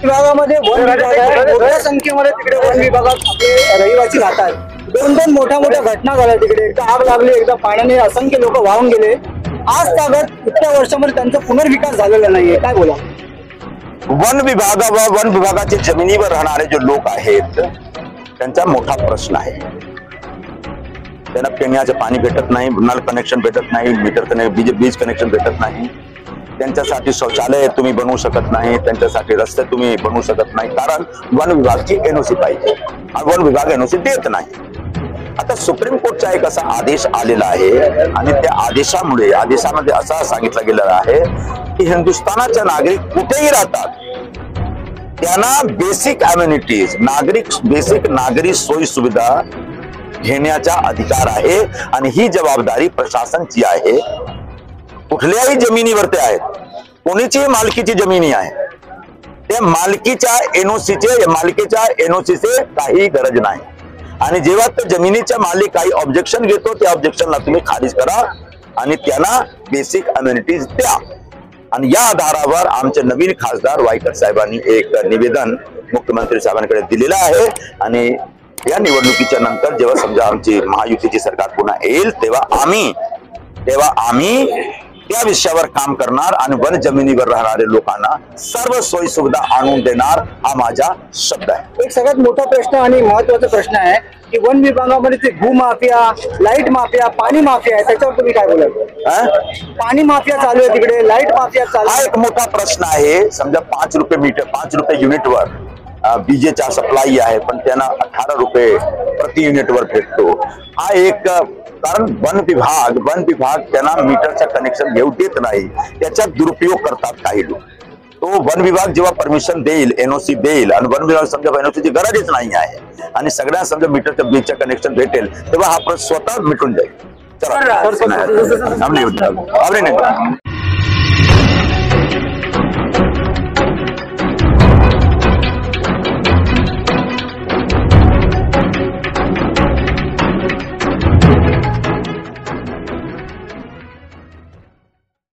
विभागामध्ये वन विभाग आहे, मोठ्या संख्येमध्ये तिकडे वन विभागात आपले रहिवासी राहतात. दोन मोठ्या घटना झाल्या तिकडे. एकदा आग लागली, एकदा पाण्याने असंख्य लोक वाहून गेले. आज तागत इतक्या वर्षामध्ये त्यांचा पुनर्विकास झालेला नाहीये. काय बोला? वन विभागाच्या जमिनीवर राहणारे जे लोक आहेत त्यांचा मोठा प्रश्न आहे. त्यांना पिण्याचे पाणी भेटत नाही, नल कनेक्शन भेटत नाही, मीटर कनेक्शन, वीज कनेक्शन भेटत नाही. त्यांच्यासाठी शौचालय तुम्ही बनवू शकत नाही, त्यांच्यासाठी रस्ते तुम्ही बनवू शकत नाही, कारण वन विभागाची एनओसी पाहिजे आणि वन विभाग एनओसी देत नाही. आता सुप्रीम कोर्टचा एक असा आदेश आलेला आहे आणि त्या आदेशामध्ये असं सांगितलं गेलेलं आहे की हिंदुस्थानाचे नागरिक कुठेही राहतात त्यांना बेसिक अम्युनिटीज, बेसिक नागरी सोयी सुविधा घेण्याचा अधिकार आहे आणि ही जबाबदारी प्रशासनाची आहे. कुठल्याही जमिनीवरती आहेत, कोणीची मालकीची जमिनी आहे, त्या मालकीच्या एनओसीचे काही गरज नाही. आणि जेव्हा त्या जमिनीच्या मालिक काही ऑब्जेक्शन घेतो त्या ऑब्जेक्शनला तुम्ही खारिज करा आणि त्यांना बेसिक अम्युनिटीज द्या. आणि या आधारावर आमचे नवीन खासदार वायकर साहेबांनी एक निवेदन मुख्यमंत्री साहेबांकडे दिलेलं आहे. आणि या निवडणुकीच्या नंतर जेव्हा समजा आमची महायुतीची सरकार पुन्हा येईल तेव्हा आम्ही त्या विषयावर काम करणार आणि वन जमिनीवर राहणारे लोकांना सर्व सोयी सुविधा आणून देणार, हा माझा शब्द आहे. एक सगळ्यात मोठा प्रश्न आणि महत्वाचा प्रश्न आहे की वन विभागामध्ये ते भूमाफिया, लाईट माफिया, पाणी माफिया आहे, त्याच्यावर तुम्ही काय बोलाल? पाणी माफिया चालू आहे तिकडे, लाईट माफिया चालू आहे. हा एक मोठा प्रश्न आहे. समजा 5 रुपये मीटर, 5 रुपये युनिटवर विजेचा सप्लाय आहे, पण त्यांना 18 रुपये प्रति युनिटवर भेटतो. हा एक कारण वन विभाग त्यांना मीटरचं कनेक्शन घेऊ देत नाही, त्याचा दुरुपयोग करतात काही लोक. तो वन विभाग जेव्हा परमिशन देईल, एनओसी देईल आणि वन विभाग समजा एनओसीची गरजच नाही आहे आणि सगळ्या समजा मीटरचं वीजचं कनेक्शन भेटेल तेव्हा हा प्रश्न स्वतः मिटून जाईल. चला